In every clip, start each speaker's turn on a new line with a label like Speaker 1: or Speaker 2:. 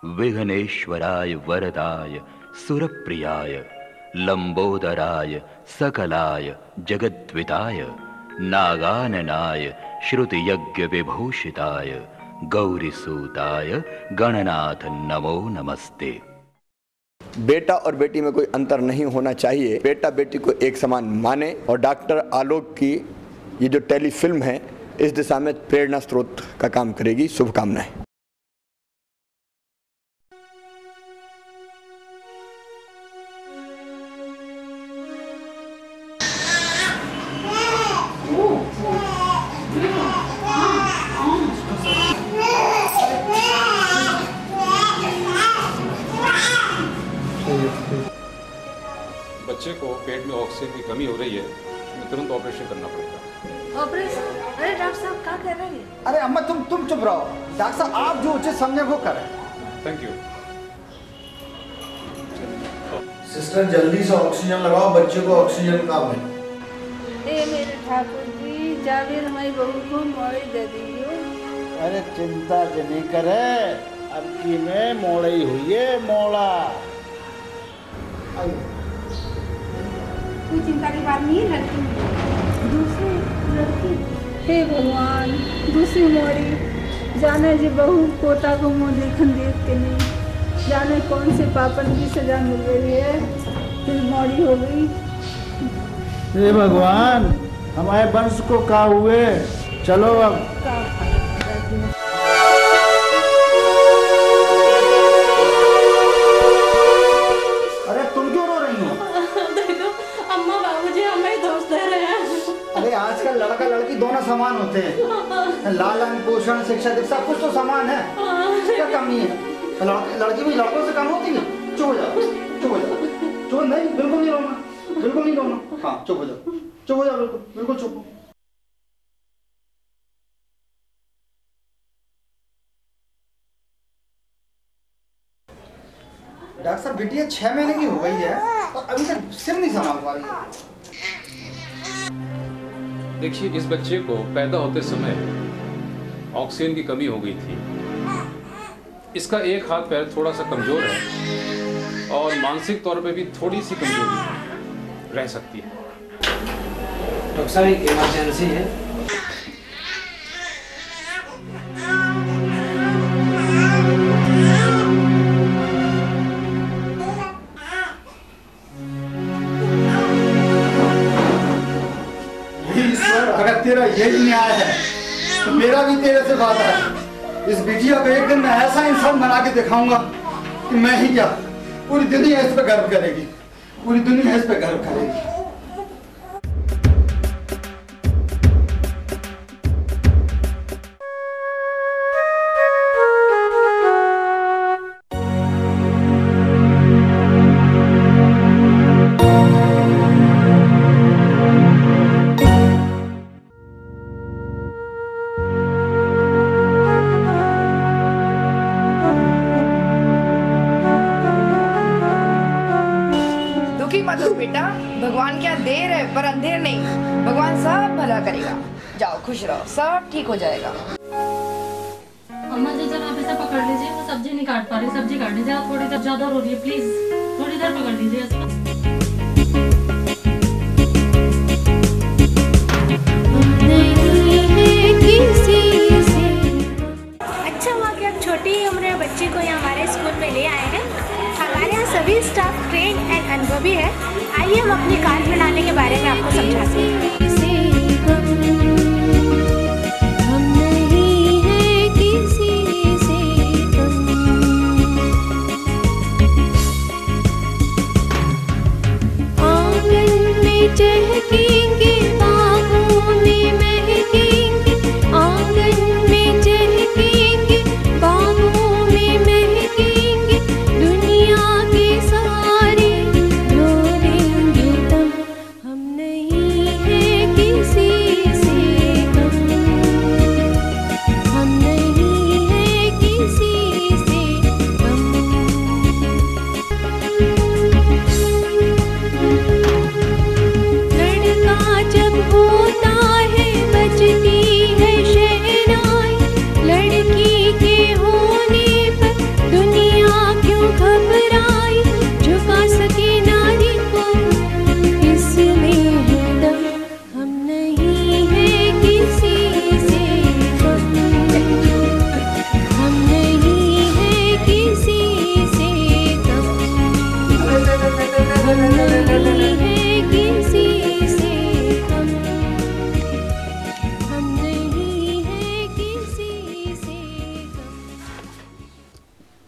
Speaker 1: विघ्नेश्वराय वरदाय सुरप्रियाय लंबोदराय सकलाय जगद्विताय नागाननाय श्रुतियज्ञ विभूषिताय गौरीसूताय गणनाथ नमो नमस्ते।
Speaker 2: बेटा और बेटी में कोई अंतर नहीं होना चाहिए, बेटा बेटी को एक समान माने। और डॉक्टर आलोक की ये जो टेलीफिल्म है इस दिशा में प्रेरणा स्रोत का काम करेगी। शुभकामनाएं।
Speaker 3: बच्चे को पेट में ऑक्सीजन की कमी हो रही है, तुरंत ऑपरेशन करना पड़ेगा।
Speaker 4: ऑपरेशन? अरे डॉक्टर साहब क्या कर रहे हैं?
Speaker 5: अरे अम्मा तुम चुप रहो। डॉक्टर साहब आप जो उचित समझे वो करें।
Speaker 3: Thank you.
Speaker 6: सिस्टर जल्दी से ऑक्सीजन लगाओ, बच्चे को ऑक्सीजन कम है।
Speaker 4: ए मेरे ठाकुर जी, जावेद हमारी बहू को मोड़ी दे दीजिए।
Speaker 5: अरे चिंता नहीं करे, अब की में मोड़ी हुई है मोड़ा।
Speaker 4: कोई चिंता की बात नहीं है, लड़की दूसरी लड़की। हे भगवान, दूसरी मोड़ी। जाने जी बहू पोता को मुँह देखन देख के नहीं जाने कौन से पापन की सजा मिल रही है, फिर मोड़ी हो गई।
Speaker 5: हे भगवान, हमारे वंश को का हुए। चलो अब आजकल लड़का लड़की दोनों समान होते हैं। लालन पोषण शिक्षा दीक्षा कुछ तो समान है, क्या कमी है? लड़की भी लड़कों से कम होती है। चुप हो जाओ, चुप हो जाओ, चुप। नहीं, बिल्कुल नहीं रोना, बिल्कुल नहीं रोना। हाँ चुप हो जाओ, चुप हो जाओ, बिल्कुल बिल्कुल चुप। डॉक्टर साहब बिटिया 6 महीने की हो गई है और अभी तक सिर नहीं संभाल पा रही है।
Speaker 3: देखिए, इस बच्चे को पैदा होते समय ऑक्सीजन की कमी हो गई थी। इसका एक हाथ पैर थोड़ा सा कमजोर है और मानसिक तौर पे भी थोड़ी सी कमजोरी रह सकती है।
Speaker 7: डॉक्टर साहब एक इमरजेंसी है।
Speaker 5: अगर तेरा यही न्याय है तो मेरा भी तेरे से वादा है। इस बिटिया को एक दिन मैं ऐसा इंसान बना के दिखाऊंगा कि मैं ही क्या, पूरी दुनिया इस पे गर्व करेगी, पूरी दुनिया इस पे गर्व करेगी।
Speaker 8: मत हो बेटा, भगवान क्या देर है पर अंधेर नहीं। भगवान सब भला करेगा। जाओ खुश रहो, सब ठीक हो जाएगा।
Speaker 9: अम्मा जी जरा आप इसे पकड़ लीजिए, वो सब्जी नहीं काट पा रही। सब्जी काट लीजिए, आप थोड़ी देर ज्यादा रो रही है, प्लीज थोड़ी देर पकड़ लीजिए।
Speaker 10: अच्छा हुआ कि आप छोटी उम्र में बच्चे को यहाँ हमारे स्कूल में ले आए हैं। हमारे यहाँ सभी स्टाफ ट्रेन एंड अनुभवी है। आइए हम अपनी कार बनाने के बारे में आपको समझाते हैं।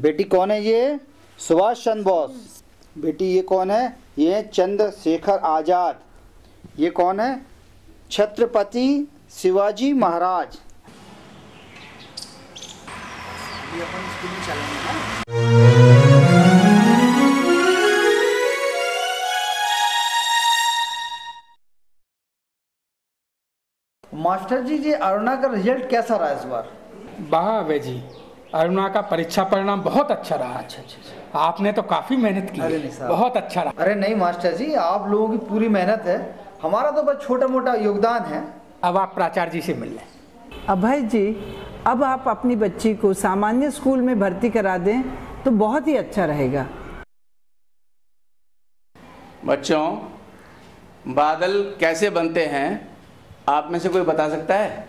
Speaker 5: बेटी कौन है ये? सुभाष चंद्र बोस। बेटी ये कौन है? ये चंद्रशेखर आजाद। ये कौन है? छत्रपति शिवाजी महाराज। ये अपन स्कूल में चलेंगे ना। मास्टर जी, ये अरुणा का रिजल्ट कैसा रहा इस बार?
Speaker 11: वाह अभय जी, अरुणा का परीक्षा परिणाम बहुत अच्छा रहा। अच्छा। आपने तो काफी मेहनत की।
Speaker 5: अरे नहीं साहब,
Speaker 11: बहुत अच्छा रहा।
Speaker 5: अरे नहीं मास्टर जी, आप लोगों की पूरी मेहनत है, हमारा तो बस छोटा मोटा योगदान है।
Speaker 11: अब आप प्राचार्य जी से मिल लें।
Speaker 12: अभय जी, अब आप अपनी बच्ची को सामान्य स्कूल में भर्ती करा दें तो बहुत ही अच्छा रहेगा।
Speaker 13: बच्चों, बादल कैसे बनते हैं आप में से कोई बता सकता है?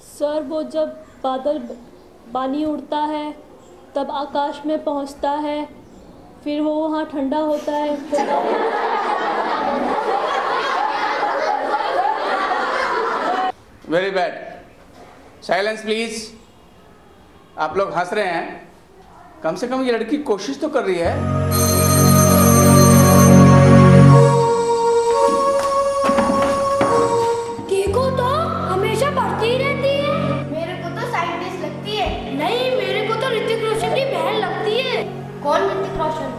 Speaker 14: सर, वो जब बादल पानी उड़ता है तब आकाश में पहुंचता है, फिर वो वहाँ ठंडा होता है।
Speaker 13: Very bad. Silence please. आप लोग हंस रहे हैं, कम से कम ये लड़की कोशिश तो कर रही है।
Speaker 10: देखो तो हमेशा पढ़ती ही रहती है। मेरे को तो साइंटिस्ट लगती है। नहीं, मेरे को तो ऋतिक रोशन की बहन लगती है। कौन ऋतिक रोशन?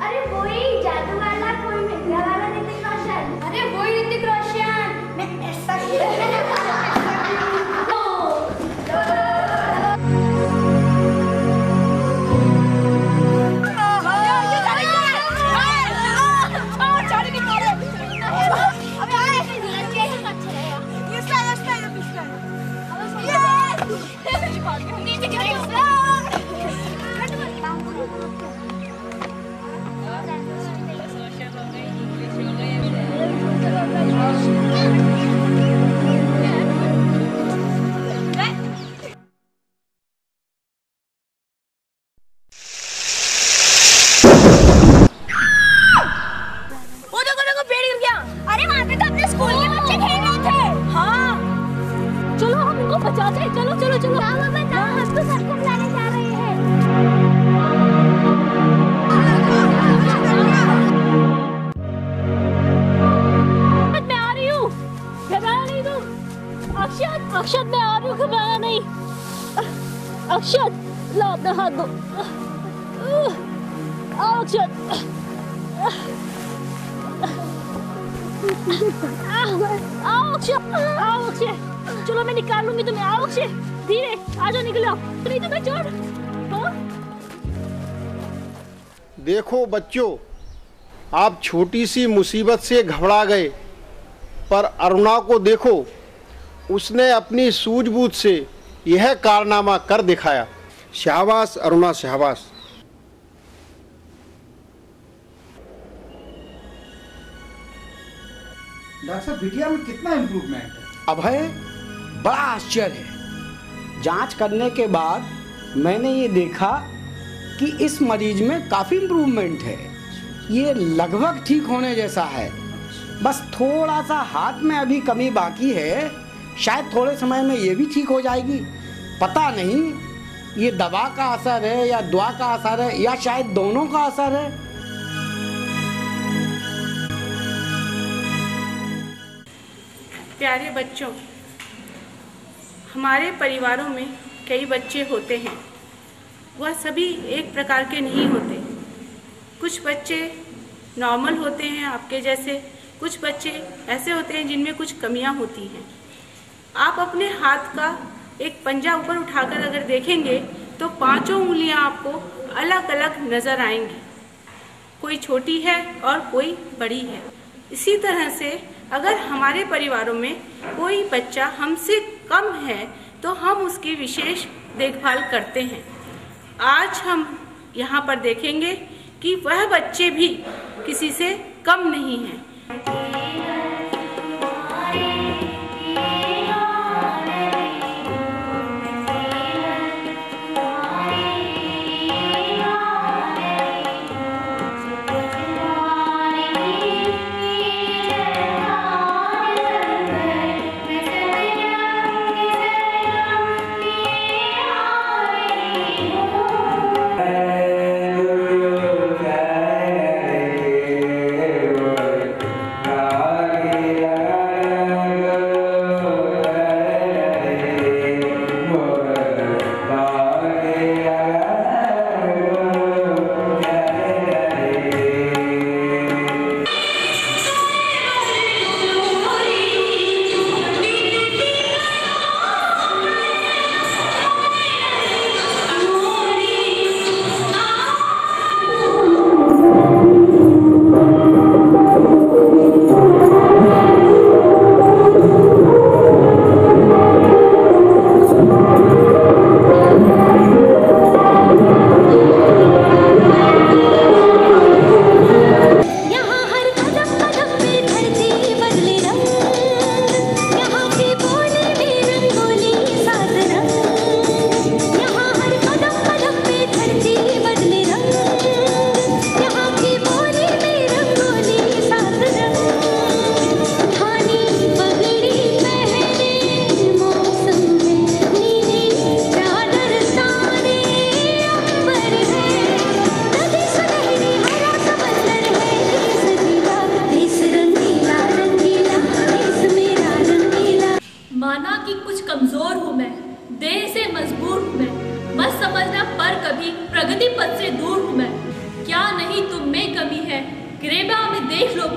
Speaker 10: अरे वही जादू वाला, कोई मिथिला वाला ऋतिक रोशन। अरे वही ऋतिक रोशन। मैं ऐसा
Speaker 14: अक्षत, मैं आ रही हूँ, घबराना नहीं। अक्षत, ला अपना हाथ दो। आओ अक्षत। आओ अक्षत, आओ अक्षय। चलो मैं निकाल लूंगी तुम्हें। आओ अक्षय, धीरे आ जाओ, निकलो। नहीं तो मैं छोड़।
Speaker 15: देखो बच्चों, आप छोटी सी मुसीबत से घबरा गए, पर अरुणा को देखो, उसने अपनी सूझबूझ से यह कारनामा कर दिखाया। शाबाश अरुणा, शाबाश।
Speaker 5: डॉक्टर साहब, बिटिया में कितना इम्प्रूवमेंट है?
Speaker 16: अभय, बड़ा आश्चर्य है। जांच करने के बाद मैंने ये देखा कि इस मरीज में काफ़ी इम्प्रूवमेंट है। ये लगभग ठीक होने जैसा है। बस थोड़ा सा हाथ में अभी कमी बाकी है, शायद थोड़े समय में ये भी ठीक हो जाएगी। पता नहीं ये दवा का असर है या दुआ का असर है या शायद दोनों का असर है।
Speaker 17: प्यारे बच्चों, हमारे परिवारों में कई बच्चे होते हैं, वह सभी एक प्रकार के नहीं होते। कुछ बच्चे नॉर्मल होते हैं आपके जैसे, कुछ बच्चे ऐसे होते हैं जिनमें कुछ कमियां होती हैं। आप अपने हाथ का एक पंजा ऊपर उठाकर अगर देखेंगे तो पांचों उंगलियां आपको अलग अलग नज़र आएंगी। कोई छोटी है और कोई बड़ी है। इसी तरह से अगर हमारे परिवारों में कोई बच्चा हमसे कम है तो हम उसकी विशेष देखभाल करते हैं। आज हम यहाँ पर देखेंगे कि वह बच्चे भी किसी से कम नहीं हैं।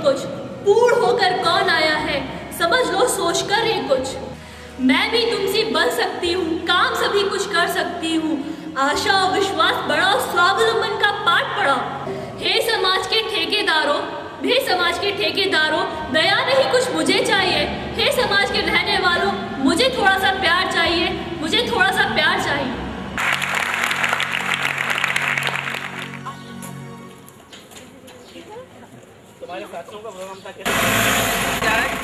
Speaker 14: कुछ, पूर्ण होकर कौन आया है, समझ लो सोच कर ये कुछ। मैं भी तुमसे बन सकती हूँ, काम सभी कुछ कर सकती हूँ, आशा और विश्वास बढ़ाओ, स्वावलंबन का पाठ पढ़ाओ। हे समाज के ठेकेदारों, हे समाज के ठेकेदारों, दया नहीं कुछ मुझे चाहिए। हे समाज के रहने वालों, मुझे थोड़ा सा प्यार चाहिए, मुझे थोड़ा सा प्यार चाहिए।
Speaker 18: तुम्हारे साथियों का भगवंता क्या है?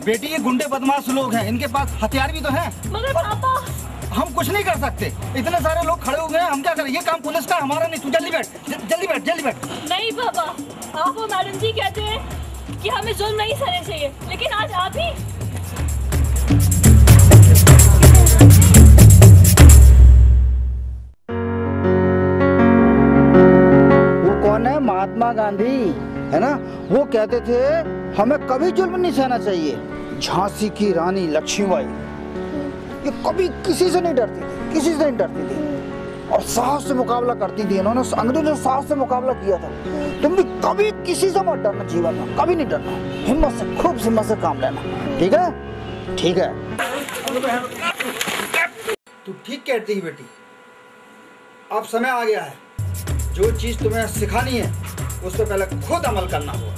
Speaker 5: बेटी ये गुंडे बदमाश लोग हैं, इनके पास हथियार भी तो हैं।
Speaker 14: मगर पापा
Speaker 5: हम कुछ नहीं कर सकते, इतने सारे लोग खड़े हुए हैं, हम क्या करें? ये काम पुलिस का, हमारा नहीं। तू जल्दी बैठ, जल्दी बैठ, जल्दी बैठ।
Speaker 14: नहीं पापा, आप और मैडम जी कहते हैं कि हमें जुल्म नहीं सहने चाहिए, लेकिन आज आप ही।
Speaker 5: वो कौन है? महात्मा गांधी, है ना? वो कहते थे हमें कभी जुल्म नहीं सहना चाहिए। झांसी की रानी लक्ष्मीबाई ये कभी किसी से नहीं डरती थी, किसी से नहीं डरती थी और साहस से मुकाबला करती थी। इन्होंने अंग्रेजों से साहस से मुकाबला किया था। तुम भी कभी किसी से मत डरना, जीवन में कभी नहीं डरना, हिम्मत से, खूब हिम्मत से काम लेना, ठीक है? ठीक है। तू ठीक कहती है बेटी, अब समय आ गया है। जो चीज तुम्हें सिखानी है उस पर पहले खुद अमल करना होगा।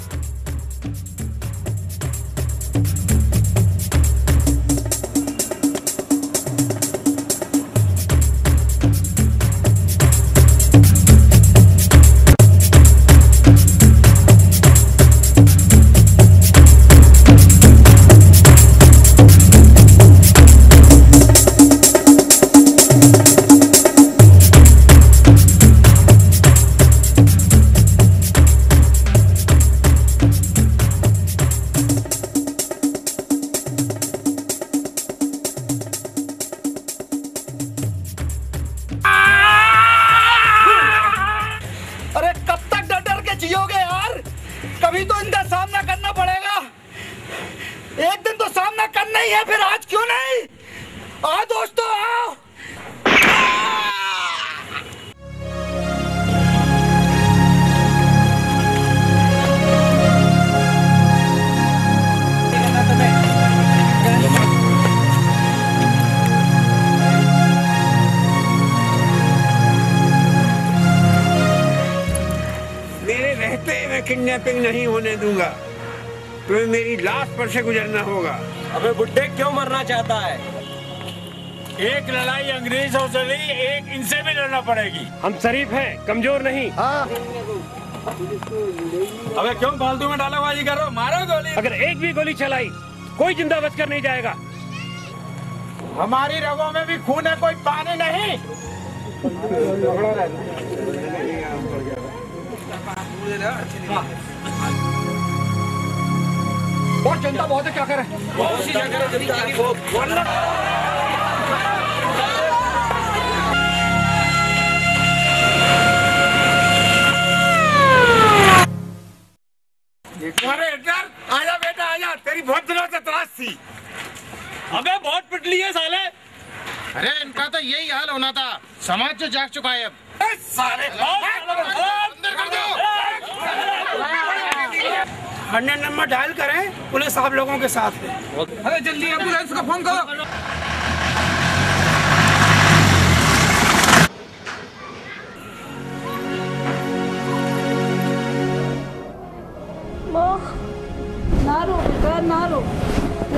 Speaker 5: कभी तो इनका सामना करना पड़ेगा, एक दिन तो सामना करना ही है, फिर आज क्यों नहीं? आओ दोस्तों आओ।
Speaker 19: मेरे रहते मैं किडनैपिंग नहीं होने दूंगा, तुम्हें मेरी लाश पर से गुजरना होगा।
Speaker 18: अबे बुड्ढे क्यों मरना चाहता है? एक लड़ाई अंग्रेजों से नहीं, एक इनसे भी लड़ना पड़ेगी। हम शरीफ हैं, कमजोर नहीं। हाँ। अबे क्यों फालतू में डालाबाजी कर रहे हो? मारो गोली। अगर एक भी गोली चलाई कोई जिंदा बचकर नहीं जाएगा। हमारी रगों में भी खून है, कोई पानी नहीं।
Speaker 5: और जनता बहुत है, क्या करें?
Speaker 18: बहुत सी
Speaker 19: आजा बेटा आजा, तेरी बहुत दिनों से तलाश थी।
Speaker 18: अबे बहुत पिट लिए साले।
Speaker 20: अरे इनका तो यही हाल होना था, समाज जो जाग चुका है अब।
Speaker 19: साले
Speaker 20: अंदर कर दो।
Speaker 5: 100 नंबर डायल करें, पुलिस आप लोगों के साथ है।
Speaker 19: अरे जल्दी एम्बुलेंस को फोन करो।
Speaker 4: माँ ना रो बेटा, ना रो,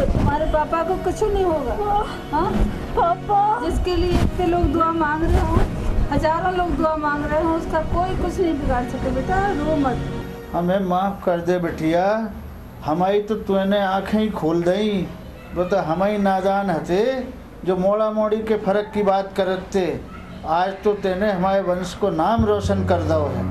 Speaker 4: तुम्हारे पापा को कुछ नहीं होगा। हाँ पापा, जिसके लिए इतने लोग दुआ मांग रहे हो, हजारों लोग दुआ मांग रहे हो, उसका कोई कुछ नहीं बिगाड़ सके। बेटा रो मत।
Speaker 6: हमें माफ़ कर दे बिटिया, हमारी तो तूने आँखें ही खोल दई। वो तो हमारी नादान हते जो मोड़ा मोड़ी के फर्क की बात करते। आज तो तेने हमारे वंश को नाम रोशन कर दो है।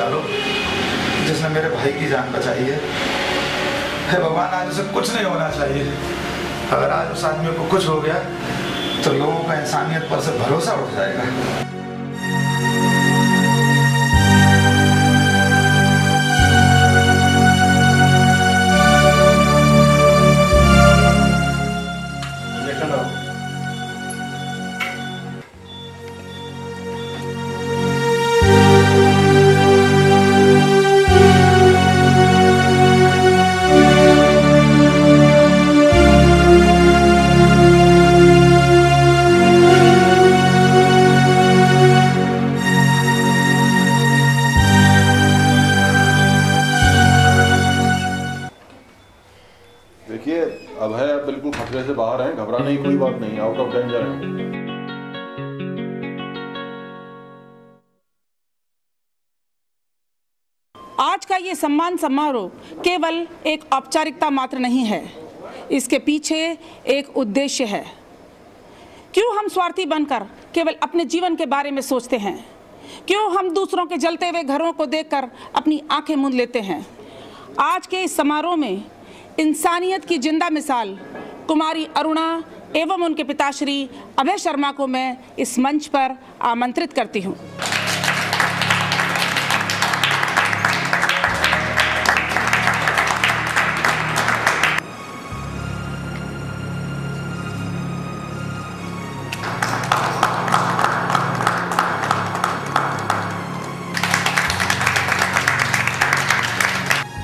Speaker 6: डालो जिसने मेरे भाई की जान बचाई है। हे भगवान, आज उसे कुछ नहीं होना चाहिए। अगर आज उस आदमी को कुछ हो गया तो लोगों का इंसानियत पर से भरोसा उठ जाएगा।
Speaker 21: देखिए, अभय बिल्कुल खतरे से बाहर है, घबराने की कोई बात नहीं, आउट ऑफ डेंजर है।
Speaker 22: आज का ये सम्मान समारोह केवल एक औपचारिकता मात्र नहीं है, इसके पीछे एक उद्देश्य है। क्यों हम स्वार्थी बनकर केवल अपने जीवन के बारे में सोचते हैं? क्यों हम दूसरों के जलते हुए घरों को देखकर अपनी आंखें मूंद लेते हैं? आज के इस समारोह में इंसानियत की जिंदा मिसाल कुमारी अरुणा एवं उनके पिताश्री अभय शर्मा को मैं इस मंच पर आमंत्रित करती हूँ।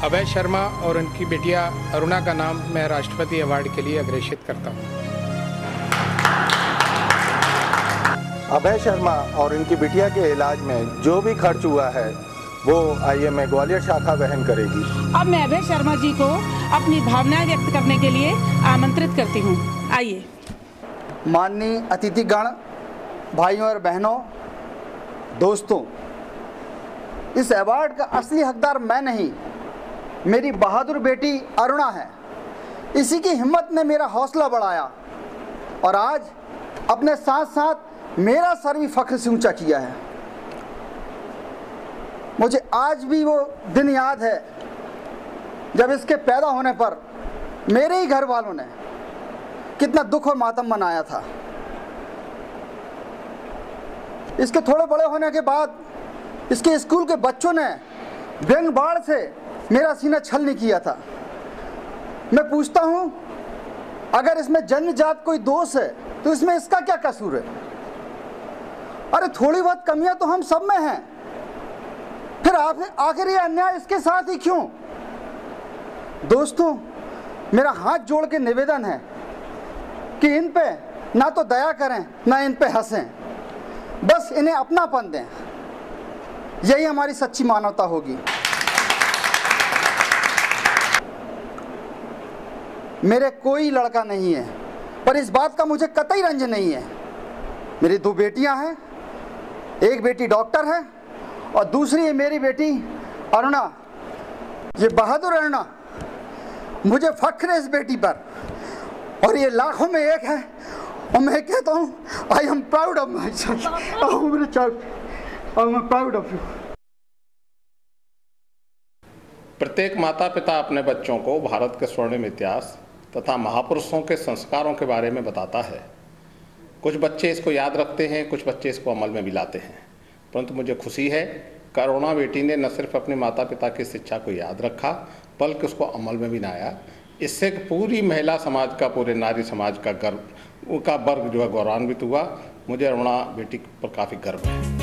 Speaker 11: अभय शर्मा और उनकी बेटिया अरुणा का नाम मैं राष्ट्रपति अवार्ड के लिए अग्रेषित करता हूं।
Speaker 6: अभय शर्मा और इनकी बिटिया के इलाज में जो भी खर्च हुआ है वो IMA ग्वालियर शाखा वहन करेगी।
Speaker 22: अब मैं अभय शर्मा जी को अपनी भावनाएं व्यक्त करने के लिए आमंत्रित करती हूं। आइए।
Speaker 5: माननीय अतिथिगण, भाइयों और बहनों, दोस्तों, इस अवार्ड का असली हकदार मैं नहीं, मेरी बहादुर बेटी अरुणा है। इसी की हिम्मत ने मेरा हौसला बढ़ाया और आज अपने साथ साथ मेरा सर भी फख्र से ऊंचा किया है। मुझे आज भी वो दिन याद है जब इसके पैदा होने पर मेरे ही घर वालों ने कितना दुख और मातम मनाया था। इसके थोड़े बड़े होने के बाद इसके स्कूल के बच्चों ने व्यंग बाण से मेरा सीना छलनी किया था। मैं पूछता हूं, अगर इसमें जन्मजात कोई दोष है तो इसमें इसका क्या कसूर है? अरे थोड़ी बहुत कमियां तो हम सब में हैं, फिर आखिर ये अन्याय इसके साथ ही क्यों? दोस्तों, मेरा हाथ जोड़ के निवेदन है कि इन पे ना तो दया करें ना इन पे हंसें, बस इन्हें अपनापन दें। यही हमारी सच्ची मानवता होगी। मेरे कोई लड़का नहीं है, पर इस बात का मुझे कतई रंज नहीं है। मेरी 2 बेटियां हैं, एक बेटी डॉक्टर है और दूसरी है मेरी बेटी अरुणा। ये बहादुर अरुणा, मुझे फख्र है इस बेटी पर और ये लाखों में एक है। और मैं कहता हूँ, I am proud of my child, मेरे child, I am proud of you.
Speaker 3: प्रत्येक माता पिता अपने बच्चों को भारत के स्वर्णिम इतिहास तथा महापुरुषों के संस्कारों के बारे में बताता है। कुछ बच्चे इसको याद रखते हैं, कुछ बच्चे इसको अमल में भी लाते हैं। परंतु मुझे खुशी है कि अरुणा बेटी ने न सिर्फ अपने माता पिता की शिक्षा को याद रखा, बल्कि उसको अमल में भी लाया। इससे पूरी महिला समाज का, पूरे नारी समाज का वर्ग जो है गौरवान्वित हुआ। मुझे अरुणा बेटी पर काफ़ी गर्व है।